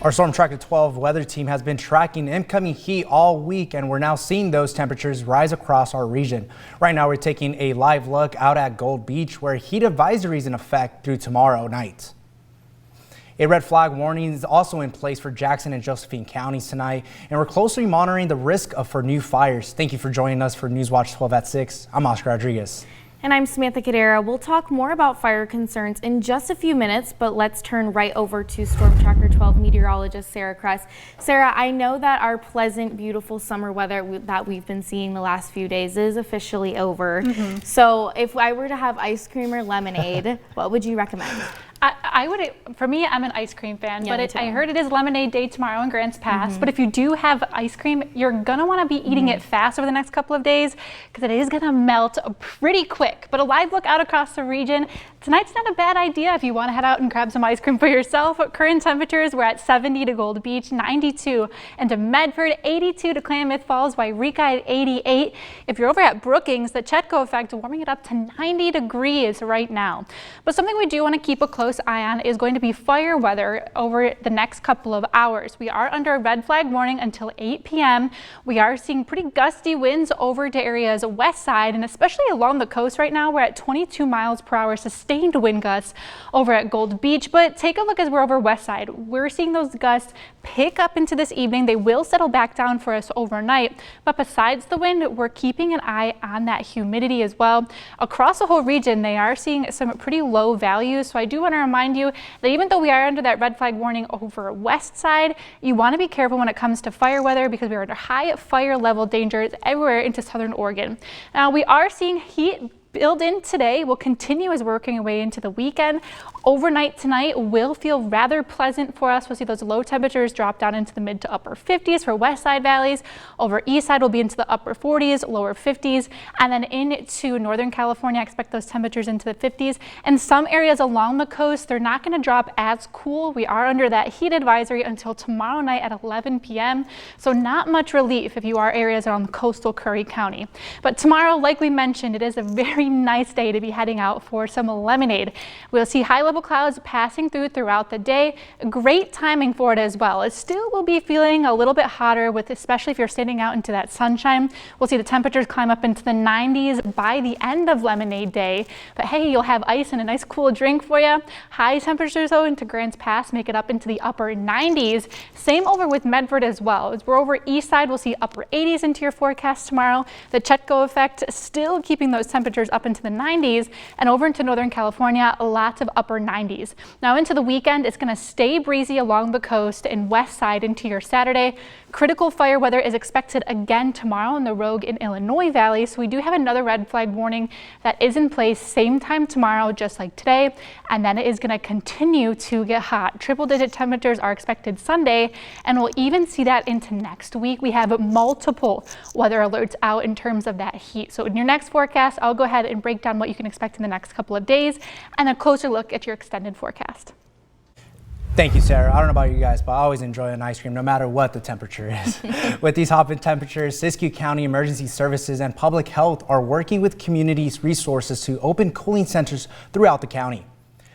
Our Storm Tracker 12 weather team has been tracking incoming heat all week, and we're now seeing those temperatures rise across our region. Right now, we're taking a live look out at Gold Beach, where heat advisory is in effect through tomorrow night. A red flag warning is also in place for Jackson and Josephine counties tonight, and we're closely monitoring the risk for new fires. Thank you for joining us for Newswatch 12 at 6. I'm Oscar Rodriguez. And I'm Samantha Cadera. We'll talk more about fire concerns in just a few minutes, but let's turn right over to Storm Tracker 12 meteorologist Sarah Kress. Sarah, I know that our pleasant, beautiful summer weather that we've been seeing the last few days is officially over. So if I were to have ice cream or lemonade, what would you recommend? I would, for me, I'm an ice cream fan, but I heard it is lemonade day tomorrow in Grants Pass. But if you do have ice cream, you're gonna wanna be eating it fast over the next couple of days because it is gonna melt pretty quick. But a live look out across the region, tonight's not a bad idea if you wanna head out and grab some ice cream for yourself. Current temperatures, we're at 70 to Gold Beach, 92 into Medford, 82 to Klamath Falls, Wairika at 88. If you're over at Brookings, the Chetco effect warming it up to 90 degrees right now. But something we do wanna keep a close eye on is going to be fire weather over the next couple of hours. We are under a red flag warning until 8 p.m. We are seeing pretty gusty winds over to areas west side, and especially along the coast right now. We're at 22 miles per hour sustained wind gusts over at Gold Beach. But take a look as we're over west side. We're seeing those gusts pick up into this evening. They will settle back down for us overnight. But besides the wind, we're keeping an eye on that humidity as well. Across the whole region, they are seeing some pretty low values. So I do want to remind you that even though we are under that red flag warning over west side, you want to be careful when it comes to fire weather because we are under high fire level dangers everywhere into southern Oregon. Now we are seeing heat build in today. Will continue as we're working our way into the weekend. Overnight tonight will feel rather pleasant for us. We'll see those low temperatures drop down into the mid to upper 50s for west side valleys. Over east side will be into the upper 40s, lower 50s, and then into northern California, I expect those temperatures into the 50s. And some areas along the coast, they're not going to drop as cool. We are under that heat advisory until tomorrow night at 11 p.m. So not much relief if you are areas around coastal Curry County. But tomorrow, like we mentioned, it is a very nice day to be heading out for some lemonade. We'll see high level clouds passing throughout the day. Great timing for it as well. It still will be feeling a little bit hotter, with especially if you're standing out into that sunshine. We'll see the temperatures climb up into the 90s by the end of lemonade day. But hey, you'll have ice and a nice cool drink for you. High temperatures though into Grants Pass make it up into the upper 90s. Same over with Medford as well. As we're over east side, we'll see upper 80s into your forecast tomorrow. The Chetco effect still keeping those temperatures up into the 90s, and over into northern California, lots of upper 90s. Now into the weekend, it's going to stay breezy along the coast and west side into your Saturday. Critical fire weather is expected again tomorrow in the Rogue and Illinois Valley, so we do have another red flag warning that is in place same time tomorrow, just like today, and then it is going to continue to get hot. Triple-digit temperatures are expected Sunday, and we'll even see that into next week. We have multiple weather alerts out in terms of that heat. So in your next forecast, I'll go ahead and break down what you can expect in the next couple of days and a closer look at your extended forecast. Thank you, Sarah. I don't know about you guys, but I always enjoy an ice cream no matter what the temperature is. With these hot temperatures, Siskiyou County Emergency Services and Public Health are working with communities' resources to open cooling centers throughout the county.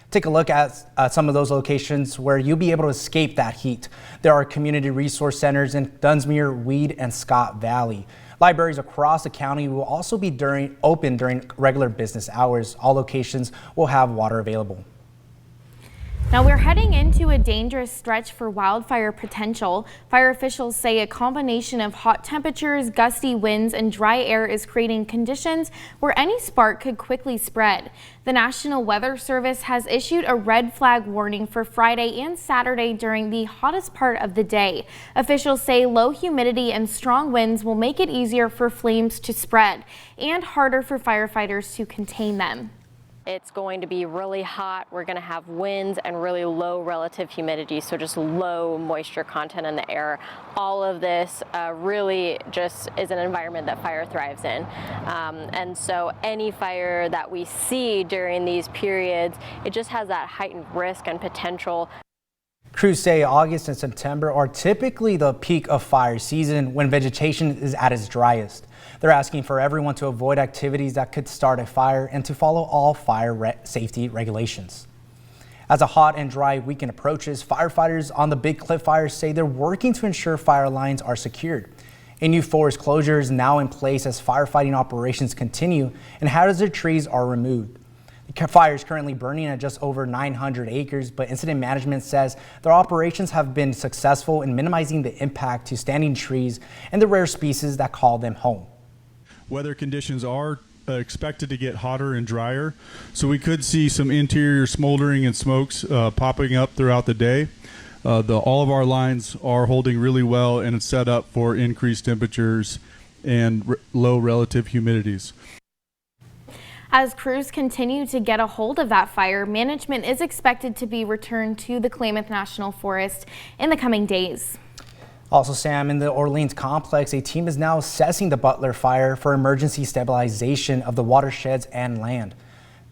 Take a look at some of those locations where you'll be able to escape that heat. There are community resource centers in Dunsmuir, Weed, and Scott Valley. Libraries across the county will also be open during regular business hours. All locations will have water available. Now we're heading into a dangerous stretch for wildfire potential. Fire officials say a combination of hot temperatures, gusty winds, and dry air is creating conditions where any spark could quickly spread. The National Weather Service has issued a red flag warning for Friday and Saturday during the hottest part of the day. Officials say low humidity and strong winds will make it easier for flames to spread and harder for firefighters to contain them. It's going to be really hot. We're going to have winds and really low relative humidity, so just low moisture content in the air. All of this really just is an environment that fire thrives in. And so any fire that we see during these periods, it just has that heightened risk and potential. Crews say August and September are typically the peak of fire season when vegetation is at its driest. They're asking for everyone to avoid activities that could start a fire and to follow all fire safety regulations. As a hot and dry weekend approaches, firefighters on the Big Cliff Fire say they're working to ensure fire lines are secured. A new forest closure is now in place as firefighting operations continue and hazard trees are removed. The fire is currently burning at just over 900 acres, but incident management says their operations have been successful in minimizing the impact to standing trees and the rare species that call them home. Weather conditions are expected to get hotter and drier, so we could see some interior smoldering and smokes popping up throughout the day. All of our lines are holding really well, and it's set up for increased temperatures and low relative humidities. As crews continue to get a hold of that fire, management is expected to be returned to the Klamath National Forest in the coming days. Also, Sam, in the Orleans complex, a team is now assessing the Butler fire for emergency stabilization of the watersheds and land.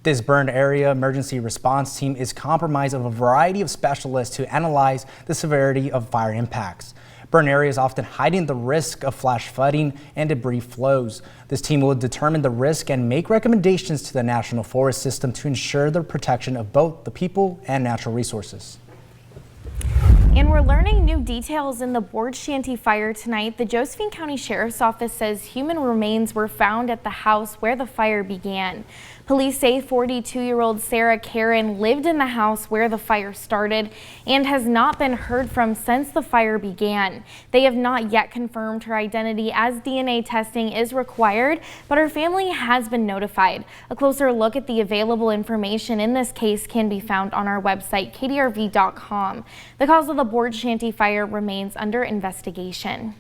This burned area emergency response team is comprised of a variety of specialists to analyze the severity of fire impacts. Burn areas often hiding the risk of flash flooding and debris flows. This team will determine the risk and make recommendations to the National Forest System to ensure the protection of both the people and natural resources. And we're learning new details in the Board Shanty fire tonight. The Josephine County Sheriff's Office says human remains were found at the house where the fire began. Police say 42-year-old Sarah Karen lived in the house where the fire started and has not been heard from since the fire began. They have not yet confirmed her identity as DNA testing is required, but her family has been notified. A closer look at the available information in this case can be found on our website, kdrv.com. The cause of the Board Shanty fire remains under investigation.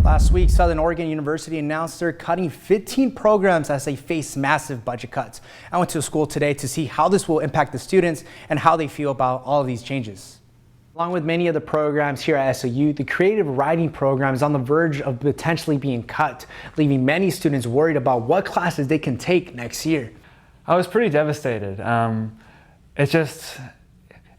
Last week, Southern Oregon University announced they're cutting 15 programs as they face massive budget cuts. I went to school today to see how this will impact the students and how they feel about all of these changes. Along with many of the programs here at SOU, the creative writing program is on the verge of potentially being cut, leaving many students worried about what classes they can take next year. I was pretty devastated.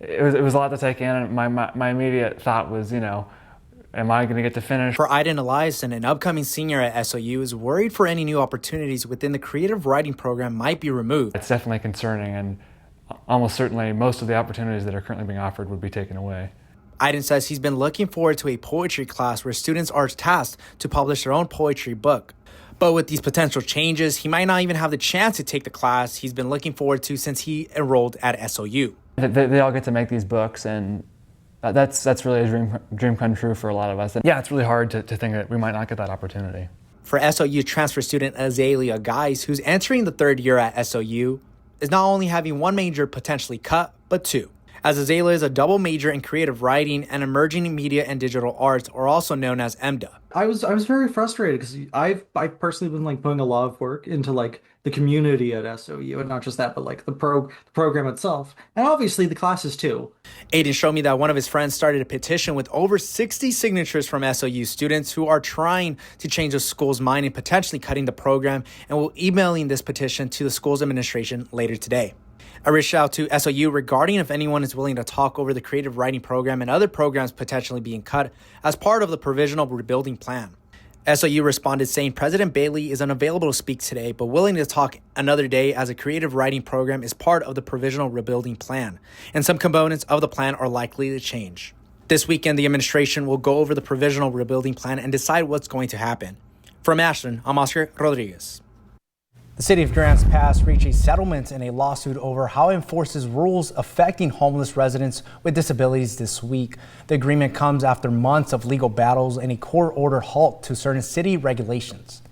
It was a lot to take in, and my immediate thought was, am I going to get to finish? For Aiden Eliason, an upcoming senior at SOU, is worried for any new opportunities within the creative writing program might be removed. It's definitely concerning, and almost certainly most of the opportunities that are currently being offered would be taken away. Aiden says he's been looking forward to a poetry class where students are tasked to publish their own poetry book. But with these potential changes, he might not even have the chance to take the class he's been looking forward to since he enrolled at SOU. They all get to make these books, and that's really a dream come true for a lot of us. And yeah, it's really hard to think that we might not get that opportunity. For SOU transfer student Azalea Guys, who's entering the third year at SOU, is not only having one major potentially cut, but two. As Azalea is a double major in creative writing and emerging media and digital arts, or also known as EMDA. I was very frustrated because I've personally been putting a lot of work into the community at SOU, and not just that, but the program itself, and obviously the classes too. Aiden showed me that one of his friends started a petition with over 60 signatures from SOU students who are trying to change the school's mind and potentially cutting the program, and will emailing this petition to the school's administration later today. I reached out to SOU regarding if anyone is willing to talk over the creative writing program and other programs potentially being cut as part of the provisional rebuilding plan. SOU responded saying President Bailey is unavailable to speak today, but willing to talk another day as a creative writing program is part of the provisional rebuilding plan, and some components of the plan are likely to change. This weekend, the administration will go over the provisional rebuilding plan and decide what's going to happen. From Ashland, I'm Oscar Rodriguez. The city of Grants Pass reached a settlement in a lawsuit over how it enforces rules affecting homeless residents with disabilities this week. The agreement comes after months of legal battles and a court-ordered halt to certain city regulations.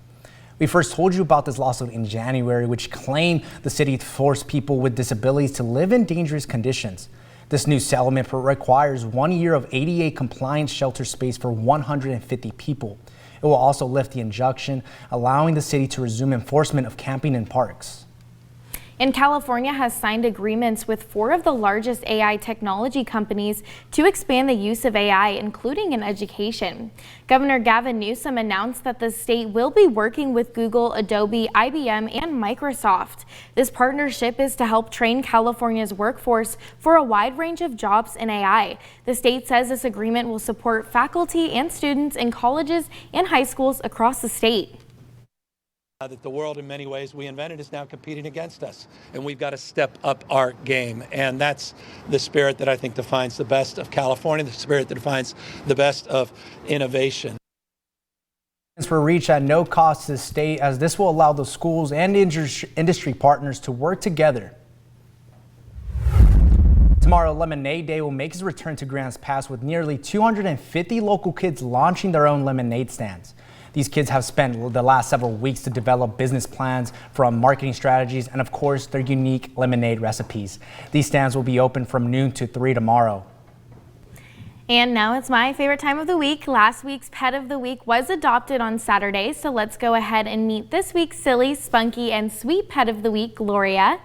We first told you about this lawsuit in January, which claimed the city forced people with disabilities to live in dangerous conditions. This new settlement requires 1 year of ADA compliance shelter space for 150 people. It will also lift the injunction, allowing the city to resume enforcement of camping in parks. And California has signed agreements with 4 of the largest AI technology companies to expand the use of AI, including in education. Governor Gavin Newsom announced that the state will be working with Google, Adobe, IBM, and Microsoft. This partnership is to help train California's workforce for a wide range of jobs in AI. The state says this agreement will support faculty and students in colleges and high schools across the state. That the world in many ways we invented is now competing against us, and we've got to step up our game, and that's the spirit that I think defines the best of California, the spirit that defines the best of innovation. For reach at no cost to the state, as this will allow the schools and industry partners to work together. Tomorrow, Lemonade Day will make its return to Grants Pass with nearly 250 local kids launching their own lemonade stands. These kids have spent the last several weeks to develop business plans, from marketing strategies and, of course, their unique lemonade recipes. These stands will be open from noon to 3 tomorrow. And now it's my favorite time of the week. Last week's Pet of the Week was adopted on Saturday, so let's go ahead and meet this week's silly, spunky, and sweet Pet of the Week, Gloria.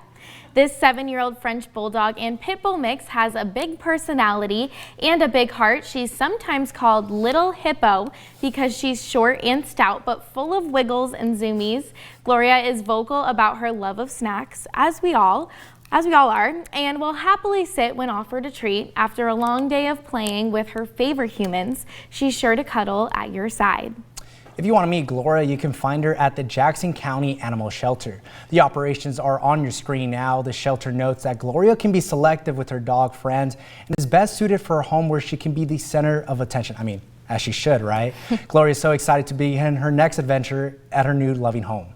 This 7-year-old French Bulldog and Pit Bull mix has a big personality and a big heart. She's sometimes called Little Hippo because she's short and stout, but full of wiggles and zoomies. Gloria is vocal about her love of snacks, as we all are, and will happily sit when offered a treat. After a long day of playing with her favorite humans, she's sure to cuddle at your side. If you want to meet Gloria, you can find her at the Jackson County Animal Shelter. The operations are on your screen now. The shelter notes that Gloria can be selective with her dog friends and is best suited for a home where she can be the center of attention. I mean, as she should, right? Gloria is so excited to begin her next adventure at her new loving home.